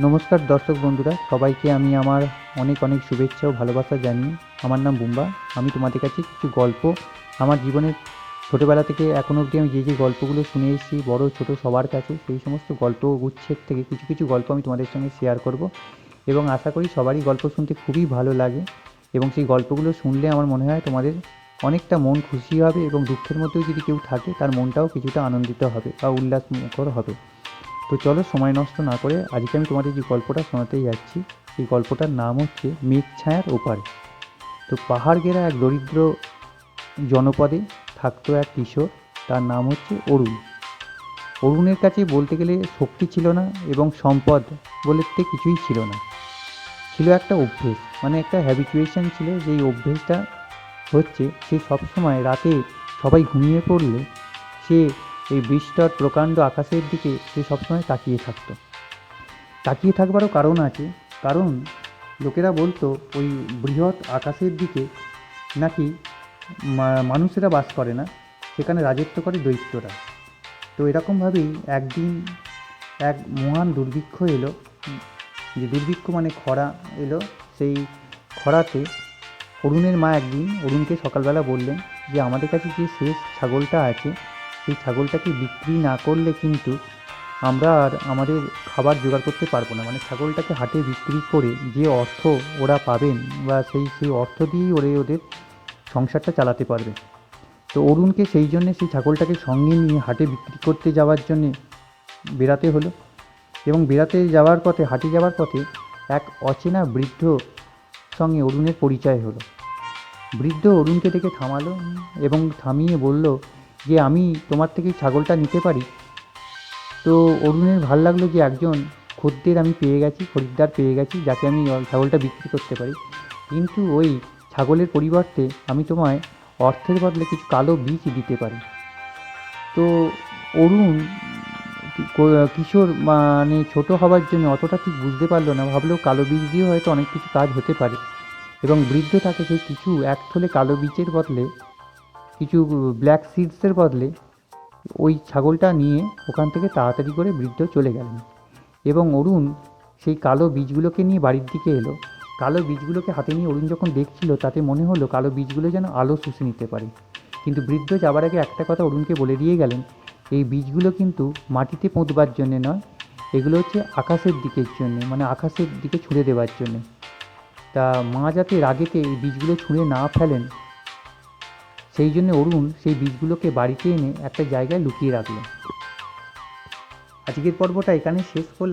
নমস্কার দর্শক বন্ধুরা, সবাইকে আমি আমার অনেক অনেক শুভেচ্ছা ও ভালোবাসা জানিয়ে আমার নাম বুম্বা। আমি তোমাদের কাছে কিছু গল্প আমার জীবনের ছোটোবেলা থেকে এখন অবধি আমি যে গল্পগুলো শুনে এসেছি বড় ছোট সবার কাছে, সেই সমস্ত গল্প গুচ্ছের থেকে কিছু কিছু গল্প আমি তোমাদের সঙ্গে শেয়ার করব এবং আশা করি সবারই গল্প শুনতে খুবই ভালো লাগে এবং সেই গল্পগুলো শুনলে আমার মনে হয় তোমাদের অনেকটা মন খুশি হবে এবং দুঃখের মধ্যেও যদি কেউ থাকে তার মনটাও কিছুটা আনন্দিত হবে বা উল্লাসমুখর হবে। তো চলো সময় নষ্ট না করে আজকে আমি তোমাদের যে গল্পটা শোনাতে যাচ্ছি সেই গল্পটার নাম হচ্ছে মেঘ ছায়ার ওপারে। তো পাহাড় ঘেরা এক দরিদ্র জনপদে থাকতো এক কিশোর, তার নাম হচ্ছে অরুণ। অরুণের কাছে বলতে গেলে শক্তি ছিল না এবং সম্পদ বলতে কিছুই ছিল না। ছিল একটা অভ্যেস, মানে একটা হ্যাবিচুয়েশন ছিল, যেই অভ্যেসটা হচ্ছে সে সবসময় রাতে সবাই ঘুমিয়ে পড়লে সে এই বিস্তর প্রকাণ্ড আকাশের দিকে সে সবসময় তাকিয়ে থাকতো। তাকিয়ে থাকবারও কারণ আছে, কারণ লোকেরা বলতো ওই বৃহৎ আকাশের দিকে নাকি মানুষেরা বাস করে না, সেখানে রাজত্ব করে দৈত্যরা। তো এরকমভাবেই একদিন এক মহান দুর্ভিক্ষ এলো, যে দুর্ভিক্ষ মানে খরা এলো। সেই খরাতে অরুণের মা একদিন অরুণকে সকালবেলা বললেন যে আমাদের কাছে যে শেষ ছাগলটা আছে সেই ছাগলটাকে বিক্রি না করলে কিন্তু আমরা আর আমাদের খাবার জোগাড় করতে পারবো না। মানে ছাগলটাকে হাটে বিক্রি করে যে অর্থ ওরা পাবেন বা সেই অর্থ দিয়েই ওদের সংসারটা চালাতে পারবে। তো অরুণকে সেই জন্যে সেই ছাগলটাকে সঙ্গে নিয়ে হাটে বিক্রি করতে যাওয়ার জন্যে বেরাতে হলো। এবং বেরাতে যাওয়ার পথে, হাটে যাওয়ার পথে এক অচেনা বৃদ্ধ সঙ্গে অরুণের পরিচয় হলো। বৃদ্ধ অরুণকে দেখে থামালো এবং থামিয়ে বলল যে আমি তোমার থেকে ছাগলটা নিতে পারি। তো অরুণের ভাল লাগলো যে একজন খরিদ্দার পেয়ে গেছি যাকে আমি ছাগলটা বিক্রি করতে পারি, কিন্তু ওই ছাগলের পরিবর্তে আমি তোমায় অর্থের বদলে কিছু কালো বীজ দিতে পারি। তো অরুণ কিশোর মানে ছোট হওয়ার জন্য অতটা ঠিক বুঝতে পারলো না, ভাবলো কালো বীজ দিয়ে হয়তো অনেক কিছু কাজ হতে পারে। এবং বৃদ্ধ তাকে সেই কিছু এক থলে কালো বীজের বদলে, কিছু ব্ল্যাক সিডসের বদলে ওই ছাগলটা নিয়ে ওখান থেকে তাড়াতাড়ি করে বৃদ্ধ চলে গেলেন। এবং অরুণ সেই কালো বীজগুলোকে নিয়ে বাড়ির দিকে এলো। কালো বীজগুলোকে হাতে নিয়ে অরুণ যখন দেখছিল তাতে মনে হলো কালো বীজগুলো যেন আলো শুষে নিতে পারে। কিন্তু বৃদ্ধ যাবার আগে একটা কথা অরুণকে বলে দিয়ে গেলেন, এই বীজগুলো কিন্তু মাটিতে পুঁতবার জন্যে নয়, এগুলো হচ্ছে আকাশের দিকের জন্যে, মানে আকাশের দিকে ছুঁড়ে দেওয়ার জন্যে। তা মা যাতে রাগেতে এই বীজগুলো ছুঁড়ে না ফেলেন, সেই জন্য অরুণ সেই বীজগুলোকে বাড়িতে এনে একটা জায়গায় লুকিয়ে রাখল। আজকের পর্বটা এখানে শেষ করলাম।